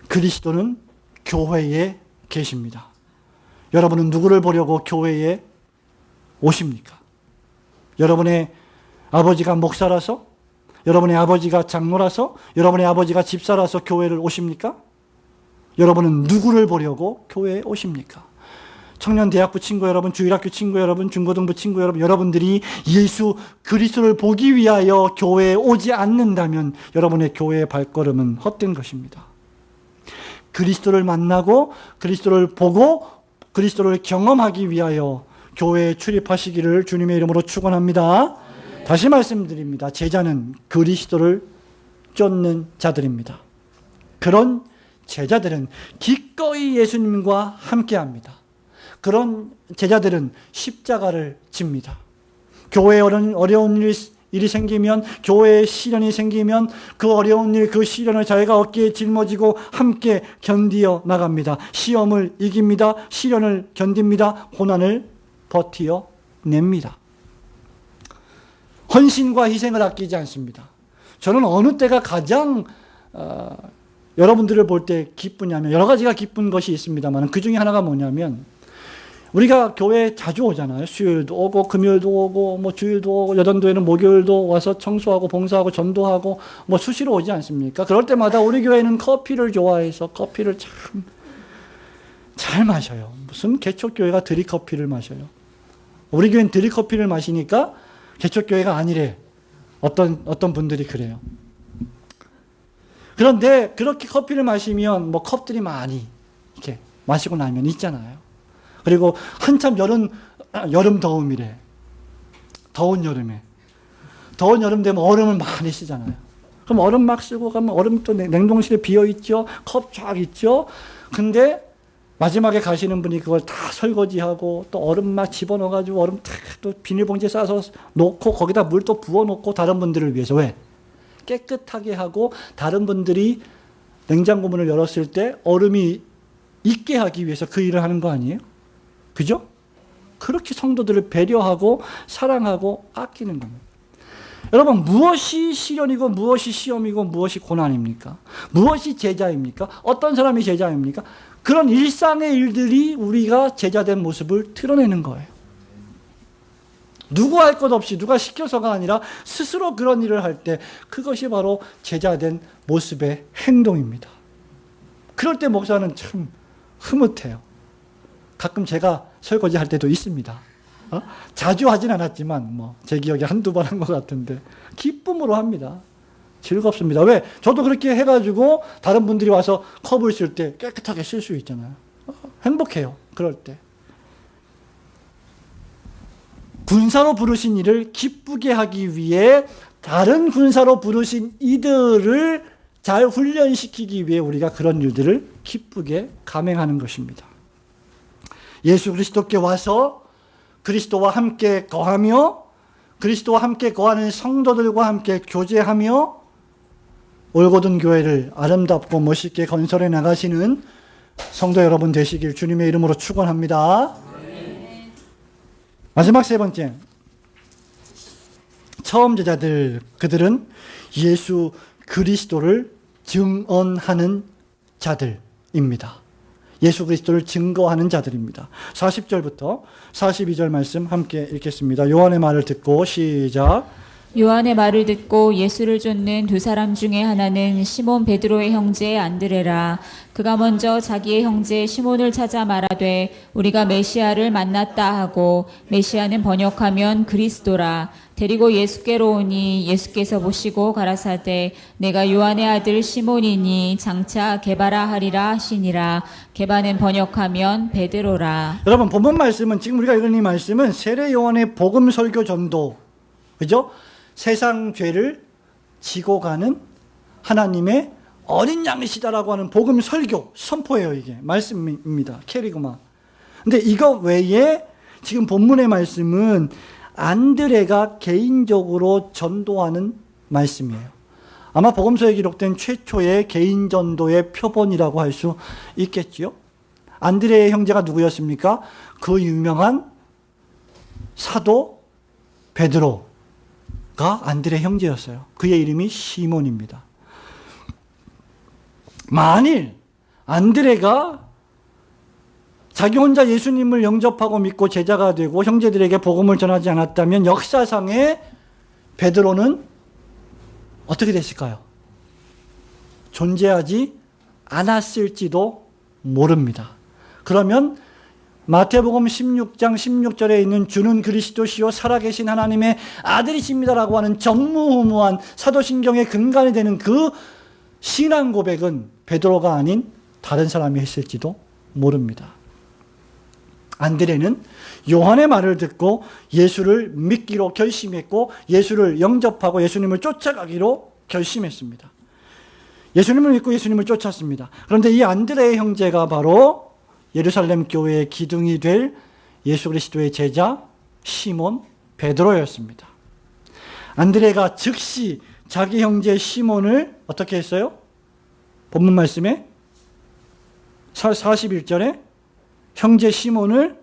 그리스도는 교회에 계십니다. 여러분은 누구를 보려고 교회에 오십니까? 여러분의 아버지가 목사라서? 여러분의 아버지가 장로라서, 여러분의 아버지가 집사라서 교회를 오십니까? 여러분은 누구를 보려고 교회에 오십니까? 청년 대학부 친구 여러분, 주일학교 친구 여러분, 중고등부 친구 여러분, 여러분들이 예수 그리스도를 보기 위하여 교회에 오지 않는다면 여러분의 교회의 발걸음은 헛된 것입니다. 그리스도를 만나고 그리스도를 보고 그리스도를 경험하기 위하여 교회에 출입하시기를 주님의 이름으로 축원합니다. 다시 말씀드립니다. 제자는 그리스도를 쫓는 자들입니다. 그런 제자들은 기꺼이 예수님과 함께합니다. 그런 제자들은 십자가를 집니다. 교회에 어려운 일이 생기면, 교회에 시련이 생기면 그 어려운 일, 그 시련을 자기가 어깨에 짊어지고 함께 견디어 나갑니다. 시험을 이깁니다. 시련을 견딥니다. 고난을 버티어 냅니다. 헌신과 희생을 아끼지 않습니다. 저는 어느 때가 가장 여러분들을 볼 때 기쁘냐면, 여러 가지가 기쁜 것이 있습니다만 그 중에 하나가 뭐냐면, 우리가 교회에 자주 오잖아요. 수요일도 오고 금요일도 오고 뭐 주일도 오고 여전도에는 목요일도 와서 청소하고 봉사하고 전도하고 뭐 수시로 오지 않습니까? 그럴 때마다 우리 교회는 커피를 좋아해서 커피를 참 잘 마셔요. 무슨 개척교회가 드립커피를 마셔요. 우리 교회는 드립커피를 마시니까 개척교회가 아니래. 어떤 분들이 그래요. 그런데 그렇게 커피를 마시면 뭐 컵들이 많이 이렇게 마시고 나면 있잖아요. 그리고 한참 여름 더움이래. 더운 여름 되면 얼음을 많이 쓰잖아요. 그럼 얼음 막 쓰고 가면 얼음 또 냉동실에 비어있죠. 컵 쫙 있죠. 근데 마지막에 가시는 분이 그걸 다 설거지하고 또 얼음 막 집어넣어가지고 얼음 또 비닐봉지에 싸서 놓고 거기다 물 또 부어놓고 다른 분들을 위해서. 왜? 깨끗하게 하고 다른 분들이 냉장고 문을 열었을 때 얼음이 있게 하기 위해서 그 일을 하는 거 아니에요? 그죠? 그렇게 성도들을 배려하고 사랑하고 아끼는 겁니다. 여러분, 무엇이 시련이고 무엇이 시험이고 무엇이 고난입니까? 무엇이 제자입니까? 어떤 사람이 제자입니까? 그런 일상의 일들이 우리가 제자된 모습을 드러내는 거예요. 누구 할 것 없이, 누가 시켜서가 아니라 스스로 그런 일을 할 때 그것이 바로 제자된 모습의 행동입니다. 그럴 때 목사는 참 흐뭇해요. 가끔 제가 설거지 할 때도 있습니다. 자주 하진 않았지만 제 기억에 한두 번 한 것 같은데 기쁨으로 합니다. 즐겁습니다. 왜? 저도 그렇게 해가지고 다른 분들이 와서 컵을 쓸 때 깨끗하게 쓸 수 있잖아요. 행복해요. 그럴 때. 군사로 부르신 이를 기쁘게 하기 위해 다른 군사로 부르신 이들을 잘 훈련시키기 위해 우리가 그런 일들을 기쁘게 감행하는 것입니다. 예수 그리스도께 와서 그리스도와 함께 거하며 그리스도와 함께 거하는 성도들과 함께 교제하며 올고든 교회를 아름답고 멋있게 건설해 나가시는 성도 여러분 되시길 주님의 이름으로 축원합니다. 마지막 세 번째, 처음 제자들, 그들은 예수 그리스도를 증언하는 자들입니다. 예수 그리스도를 증거하는 자들입니다. 40절부터 42절 말씀 함께 읽겠습니다. 요한의 말을 듣고 시작. 요한의 말을 듣고 예수를 쫓는 두 사람 중에 하나는 시몬 베드로의 형제 안드레라. 그가 먼저 자기의 형제 시몬을 찾아 말하되 우리가 메시아를 만났다 하고, 메시아는 번역하면 그리스도라. 데리고 예수께로 오니 예수께서 보시고 가라사대 내가 요한의 아들 시몬이니 장차 게바라 하리라 하시니라. 게바는 번역하면 베드로라. 여러분, 본문 말씀은, 지금 우리가 읽은 이 말씀은 세례 요한의 복음 설교 전도, 그죠? 세상 죄를 지고 가는 하나님의 어린 양이시다라고 하는 복음 설교 선포예요. 이게 말씀입니다. 캐리그마. 근데 이거 외에 지금 본문의 말씀은 안드레가 개인적으로 전도하는 말씀이에요. 아마 복음서에 기록된 최초의 개인 전도의 표본이라고 할 수 있겠지요. 안드레의 형제가 누구였습니까? 그 유명한 사도 베드로가 안드레 형제였어요. 그의 이름이 시몬입니다. 만일 안드레가 자기 혼자 예수님을 영접하고 믿고 제자가 되고 형제들에게 복음을 전하지 않았다면 역사상에 베드로는 어떻게 됐을까요? 존재하지 않았을지도 모릅니다. 그러면 마태복음 16장 16절에 있는 주는 그리스도시요 살아계신 하나님의 아들이십니다라고 하는 전무후무한 사도신경의 근간이 되는 그 신앙 고백은 베드로가 아닌 다른 사람이 했을지도 모릅니다. 안드레는 요한의 말을 듣고 예수를 믿기로 결심했고 예수를 영접하고 예수님을 쫓아가기로 결심했습니다. 예수님을 믿고 예수님을 쫓았습니다. 그런데 이 안드레의 형제가 바로 예루살렘 교회의 기둥이 될 예수 그리스도의 제자 시몬 베드로였습니다. 안드레가 즉시 자기 형제 시몬을 어떻게 했어요? 본문 말씀에 41절에 형제 시몬을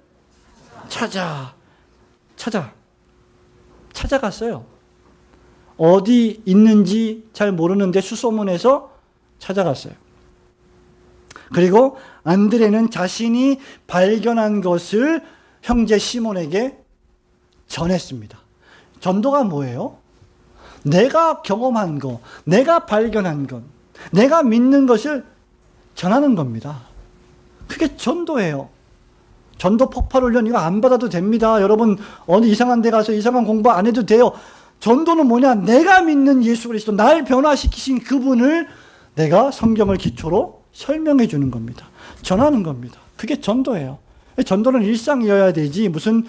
찾아갔어요. 어디 있는지 잘 모르는데 수소문해서 찾아갔어요. 그리고 안드레는 자신이 발견한 것을 형제 시몬에게 전했습니다. 전도가 뭐예요? 내가 경험한 것, 내가 발견한 것, 내가 믿는 것을 전하는 겁니다. 그게 전도예요. 전도 폭발훈련 이거 안 받아도 됩니다. 여러분 어느 이상한 데 가서 이상한 공부 안 해도 돼요. 전도는 뭐냐? 내가 믿는 예수 그리스도, 날 변화시키신 그분을 내가 성경을 기초로 설명해 주는 겁니다. 전하는 겁니다. 그게 전도예요. 전도는 일상이어야 되지 무슨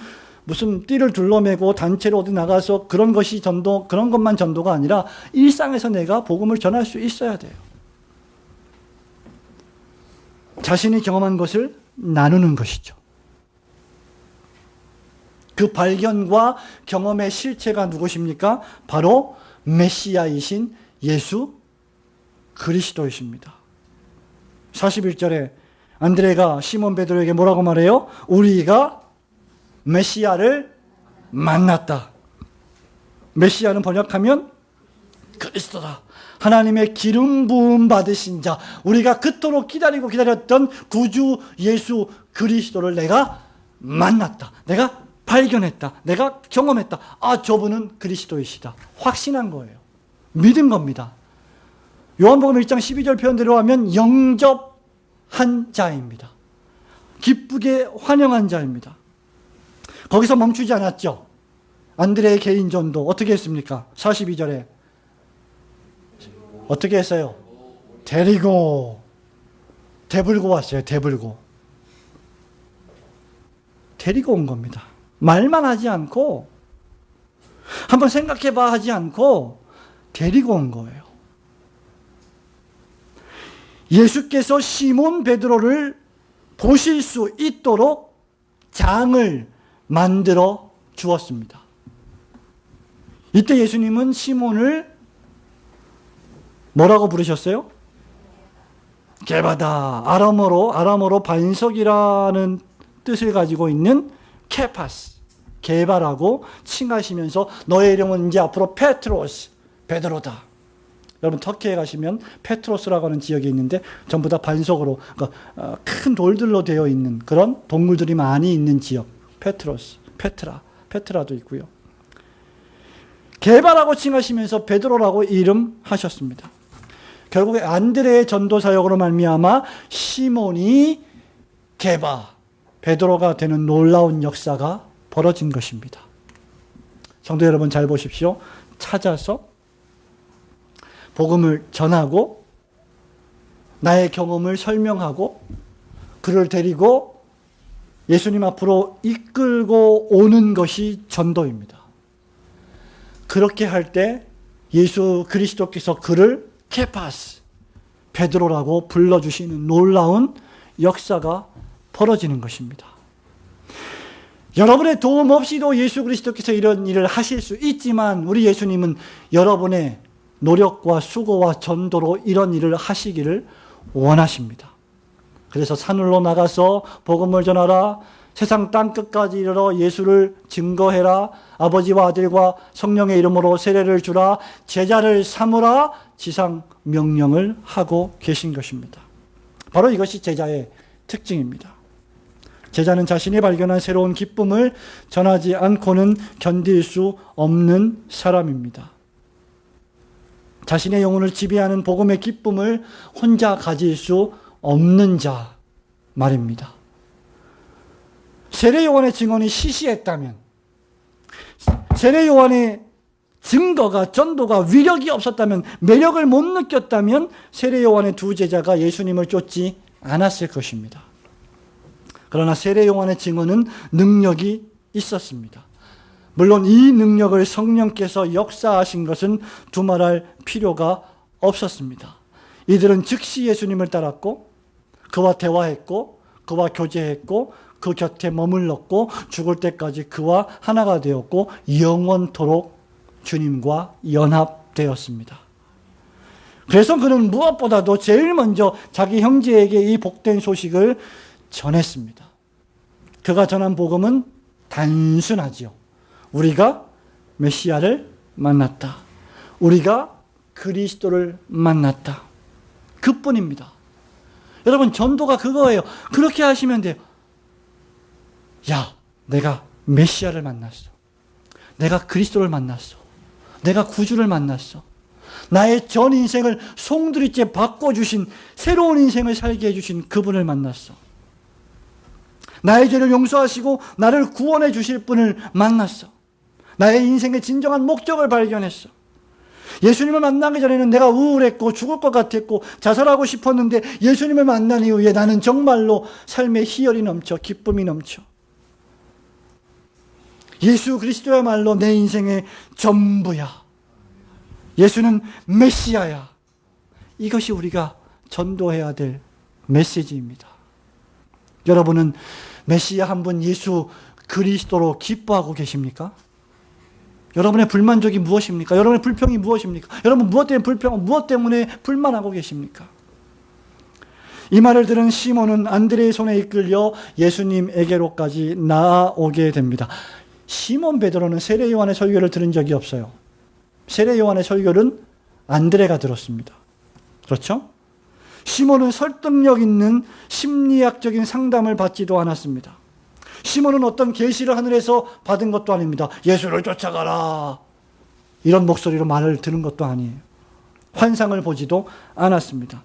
띠를 둘러매고 단체로 어디 나가서 그런 것이 전도, 그런 것만 전도가 아니라 일상에서 내가 복음을 전할 수 있어야 돼요. 자신이 경험한 것을 나누는 것이죠. 그 발견과 경험의 실체가 누구십니까? 바로 메시아이신 예수 그리스도이십니다. 41절에 안드레가 시몬 베드로에게 뭐라고 말해요? 우리가 메시아를 만났다. 메시아는 번역하면 그리스도다. 하나님의 기름 부음 받으신 자, 우리가 그토록 기다렸던 구주 예수 그리스도를 내가 만났다. 내가 발견했다. 내가 경험했다. 아, 저분은 그리스도이시다. 확신한 거예요. 믿은 겁니다. 요한복음 1장 12절 표현대로 하면 영접한 자입니다. 기쁘게 환영한 자입니다. 거기서 멈추지 않았죠. 안드레의 개인 전도 어떻게 했습니까? 42절에 어떻게 했어요? 데리고 왔어요. 데리고 온 겁니다. 말만 하지 않고 한번 생각해봐 하지 않고 데리고 온 거예요. 예수께서 시몬 베드로를 보실 수 있도록 장을 만들어 주었습니다. 이때 예수님은 시몬을 뭐라고 부르셨어요? 게바다. 아람어로 반석이라는 뜻을 가지고 있는 케파스, 게바라고 칭하시면서 너의 이름은 이제 앞으로 페트로스, 베드로다. 여러분 터키에 가시면 페트로스라고 하는 지역이 있는데 전부 다 반석으로, 그러니까 큰 돌들로 되어 있는 그런 동물들이 많이 있는 지역. 페트로스, 페트라도 있고요. 게바라고 칭하시면서 베드로라고 이름하셨습니다. 결국에 안드레의 전도 사역으로 말미암아 시몬이 게바, 베드로가 되는 놀라운 역사가 벌어진 것입니다. 성도 여러분 잘 보십시오. 찾아서 복음을 전하고 나의 경험을 설명하고 그를 데리고 예수님 앞으로 이끌고 오는 것이 전도입니다. 그렇게 할 때 예수 그리스도께서 그를 케파스, 베드로라고 불러주시는 놀라운 역사가 벌어지는 것입니다. 여러분의 도움 없이도 예수 그리스도께서 이런 일을 하실 수 있지만 우리 예수님은 여러분의 노력과 수고와 전도로 이런 일을 하시기를 원하십니다. 그래서 산으로 나가서 복음을 전하라, 세상 땅끝까지 이르러 예수를 증거해라, 아버지와 아들과 성령의 이름으로 세례를 주라, 제자를 삼으라 지상 명령을 하고 계신 것입니다. 바로 이것이 제자의 특징입니다. 제자는 자신이 발견한 새로운 기쁨을 전하지 않고는 견딜 수 없는 사람입니다. 자신의 영혼을 지배하는 복음의 기쁨을 혼자 가질 수 없는 자 말입니다. 세례 요한의 증언이 시시했다면, 세례 요한의 증거가, 전도가 위력이 없었다면, 매력을 못 느꼈다면 세례 요한의 두 제자가 예수님을 쫓지 않았을 것입니다. 그러나 세례 요한의 증언은 능력이 있었습니다. 물론 이 능력을 성령께서 역사하신 것은 두말할 필요가 없었습니다. 이들은 즉시 예수님을 따랐고 그와 대화했고 그와 교제했고 그 곁에 머물렀고 죽을 때까지 그와 하나가 되었고 영원토록 주님과 연합되었습니다. 그래서 그는 무엇보다도 제일 먼저 자기 형제에게 이 복된 소식을 전했습니다. 그가 전한 복음은 단순하지요. 우리가 메시아를 만났다. 우리가 그리스도를 만났다. 그뿐입니다. 여러분, 전도가 그거예요. 그렇게 하시면 돼요. 야, 내가 메시아를 만났어. 내가 그리스도를 만났어. 내가 구주를 만났어. 나의 전 인생을 송두리째 바꿔주신, 새로운 인생을 살게 해주신 그분을 만났어. 나의 죄를 용서하시고 나를 구원해 주실 분을 만났어. 나의 인생의 진정한 목적을 발견했어. 예수님을 만나기 전에는 내가 우울했고 죽을 것 같았고 자살하고 싶었는데 예수님을 만난 이후에 나는 정말로 삶의 희열이 넘쳐, 기쁨이 넘쳐. 예수 그리스도야말로 내 인생의 전부야. 예수는 메시아야. 이것이 우리가 전도해야 될 메시지입니다. 여러분은 메시아 한 분 예수 그리스도로 기뻐하고 계십니까? 여러분의 불만족이 무엇입니까? 여러분의 불평이 무엇입니까? 여러분 무엇 때문에 불평, 무엇 때문에 불만하고 계십니까? 이 말을 들은 시몬은 안드레의 손에 이끌려 예수님에게로까지 나아오게 됩니다. 시몬 베드로는 세례 요한의 설교를 들은 적이 없어요. 세례 요한의 설교는 안드레가 들었습니다. 그렇죠? 시몬은 설득력 있는 심리학적인 상담을 받지도 않았습니다. 시몬은 어떤 계시를 하늘에서 받은 것도 아닙니다. 예수를 쫓아가라, 이런 목소리로 말을 들은 것도 아니에요. 환상을 보지도 않았습니다.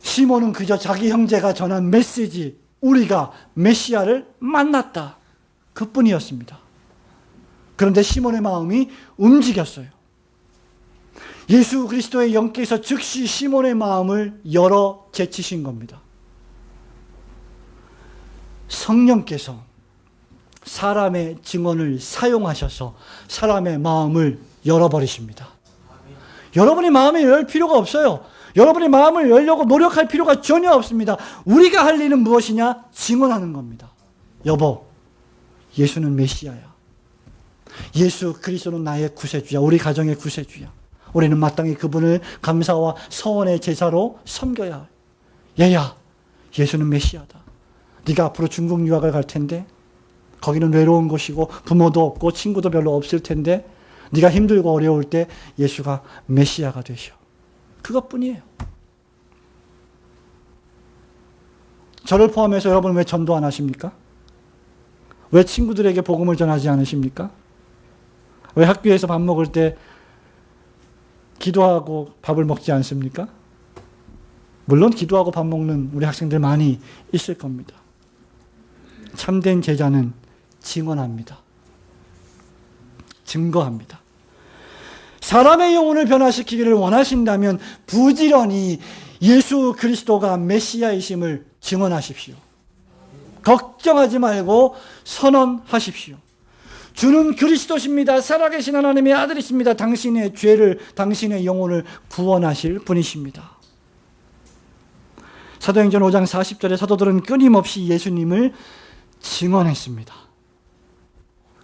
시몬은 그저 자기 형제가 전한 메시지, 우리가 메시아를 만났다, 그뿐이었습니다. 그런데 시몬의 마음이 움직였어요. 예수 그리스도의 영께서 즉시 시몬의 마음을 열어 제치신 겁니다. 성령께서 사람의 증언을 사용하셔서 사람의 마음을 열어버리십니다. 여러분이 마음을 열 필요가 없어요. 여러분이 마음을 열려고 노력할 필요가 전혀 없습니다. 우리가 할 일은 무엇이냐? 증언하는 겁니다. 여보, 예수는 메시아야. 예수 그리스도는 나의 구세주야. 우리 가정의 구세주야. 우리는 마땅히 그분을 감사와 서원의 제사로 섬겨야 해. 얘야, 예수는 메시아다. 네가 앞으로 중국 유학을 갈 텐데 거기는 외로운 곳이고 부모도 없고 친구도 별로 없을 텐데 네가 힘들고 어려울 때 예수가 메시아가 되셔. 그것뿐이에요. 저를 포함해서 여러분 왜 전도 안 하십니까? 왜 친구들에게 복음을 전하지 않으십니까? 왜 학교에서 밥 먹을 때 기도하고 밥을 먹지 않습니까? 물론 기도하고 밥 먹는 우리 학생들 많이 있을 겁니다. 참된 제자는 증언합니다. 증거합니다. 사람의 영혼을 변화시키기를 원하신다면 부지런히 예수 그리스도가 메시아이심을 증언하십시오. 걱정하지 말고 선언하십시오. 주는 그리스도십니다. 살아계신 하나님의 아들이십니다. 당신의 죄를, 당신의 영혼을 구원하실 분이십니다. 사도행전 5장 40절에 사도들은 끊임없이 예수님을 증언했습니다.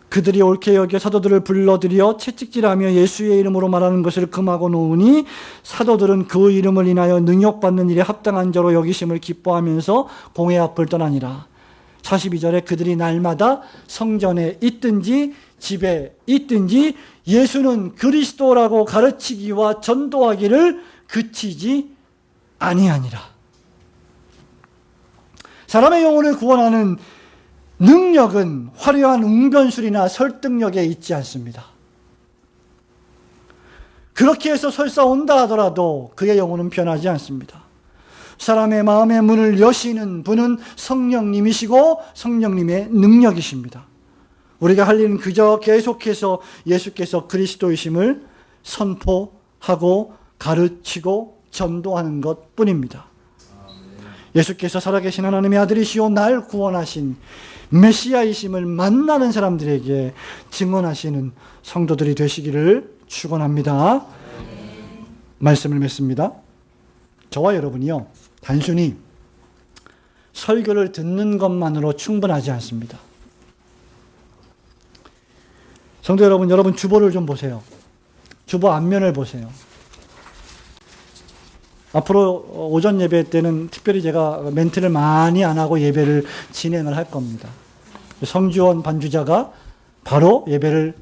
그들이 옳게 여겨 사도들을 불러들여 채찍질하며 예수의 이름으로 말하는 것을 금하고 놓으니 사도들은 그 이름을 인하여 능욕받는 일에 합당한 자로 여기심을 기뻐하면서 공회 앞을 떠나니라. 42절에 그들이 날마다 성전에 있든지 집에 있든지 예수는 그리스도라고 가르치기와 전도하기를 그치지 아니하니라. 사람의 영혼을 구원하는 능력은 화려한 웅변술이나 설득력에 있지 않습니다. 그렇게 해서 설사 온다 하더라도 그의 영혼은 변하지 않습니다. 사람의 마음의 문을 여시는 분은 성령님이시고 성령님의 능력이십니다. 우리가 할 일은 그저 계속해서 예수께서 그리스도이심을 선포하고 가르치고 전도하는 것 뿐입니다. 예수께서 살아계신 하나님의 아들이시오 날 구원하신 메시아이심을 만나는 사람들에게 증언하시는 성도들이 되시기를 축원합니다. 말씀을 맺습니다. 저와 여러분이요, 단순히 설교를 듣는 것만으로 충분하지 않습니다. 성도 여러분, 여러분 주보를 좀 보세요. 주보 앞면을 보세요. 앞으로 오전 예배 때는 특별히 제가 멘트를 많이 안 하고 예배를 진행을 할 겁니다. 성주원 반주자가 바로 예배를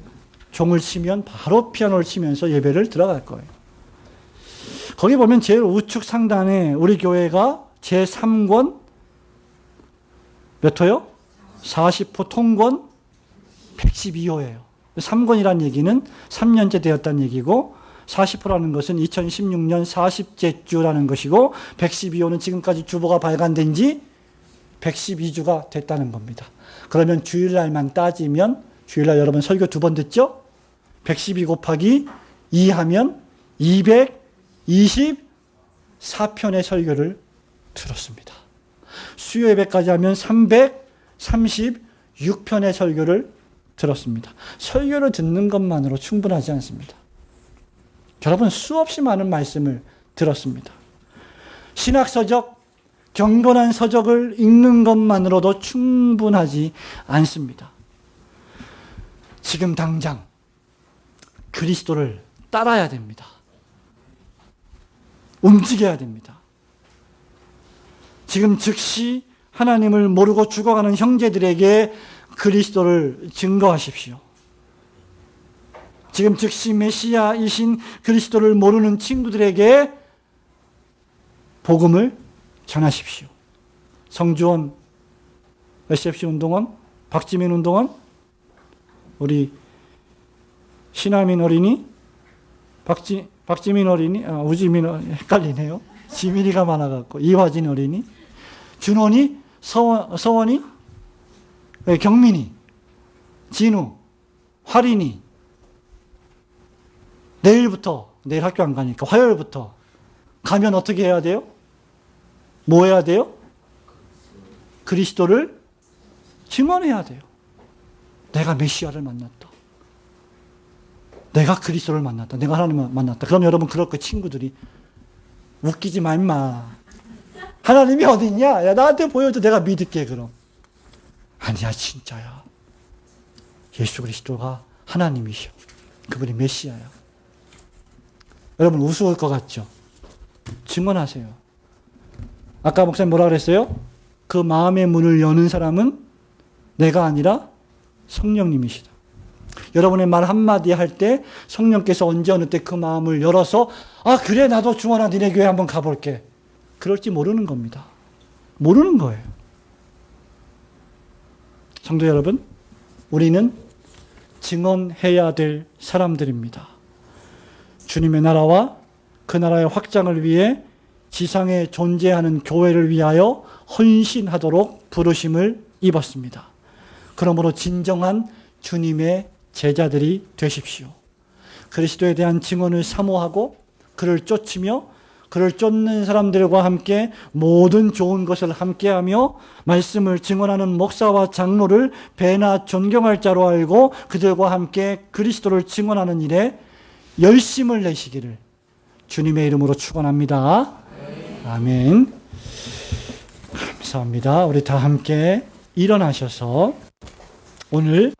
종을 치면 바로 피아노를 치면서 예배를 들어갈 거예요. 거기 보면 제일 우측 상단에 우리 교회가 제3권 몇 호요? 40호 통권 112호예요. 3권이라는 얘기는 3년째 되었다는 얘기고 40호라는 것은 2016년 40째 주라는 것이고 112호는 지금까지 주보가 발간된 지 112주가 됐다는 겁니다. 그러면 주일날만 따지면 주일날 여러분 설교 2번 듣죠? 112 곱하기 2 하면 224편의 설교를 들었습니다. 수요 예배까지 하면 336편의 설교를 들었습니다. 설교를 듣는 것만으로 충분하지 않습니다. 여러분 수없이 많은 말씀을 들었습니다. 신학서적, 경건한 서적을 읽는 것만으로도 충분하지 않습니다. 지금 당장 그리스도를 따라야 됩니다. 움직여야 됩니다. 지금 즉시 하나님을 모르고 죽어가는 형제들에게 그리스도를 증거하십시오. 지금 즉시 메시아이신 그리스도를 모르는 친구들에게 복음을 전하십시오. 성주원 SFC 운동원, 박지민 운동원, 우리 신하민 어린이, 박지민 어린이, 우지민 어린이, 헷갈리네요. 지민이가 많아갖고, 이화진 어린이, 준원이, 서원이, 경민이, 진우, 화린이, 내일부터, 내일 학교 안 가니까 화요일부터 가면 어떻게 해야 돼요? 뭐 해야 돼요? 그리스도를 증언해야 돼요. 내가 메시아를 만났다. 내가 그리스도를 만났다. 내가 하나님을 만났다. 그럼 여러분 그럴 거예요. 친구들이 웃기지 마 임마. 하나님이 어디 있냐? 야, 나한테 보여줘. 내가 믿을게 그럼. 아니야 진짜야. 예수 그리스도가 하나님이셔. 그분이 메시아야. 여러분 우스울 것 같죠? 증언하세요. 아까 목사님 뭐라 그랬어요? 그 마음의 문을 여는 사람은 내가 아니라 성령님이시다. 여러분의 말 한마디 할 때 성령께서 언제 어느 때 그 마음을 열어서 아 그래 나도 중원아 니네 교회 한번 가볼게. 그럴지 모르는 겁니다. 모르는 거예요. 성도 여러분, 우리는 증언해야 될 사람들입니다. 주님의 나라와 그 나라의 확장을 위해 지상에 존재하는 교회를 위하여 헌신하도록 부르심을 입었습니다. 그러므로 진정한 주님의 제자들이 되십시오. 그리스도에 대한 증언을 사모하고 그를 쫓으며 그를 쫓는 사람들과 함께 모든 좋은 것을 함께하며 말씀을 증언하는 목사와 장로를 배나 존경할 자로 알고 그들과 함께 그리스도를 증언하는 일에 열심을 내시기를 주님의 이름으로 축원합니다. 아멘. 감사합니다. 우리 다 함께 일어나셔서 오늘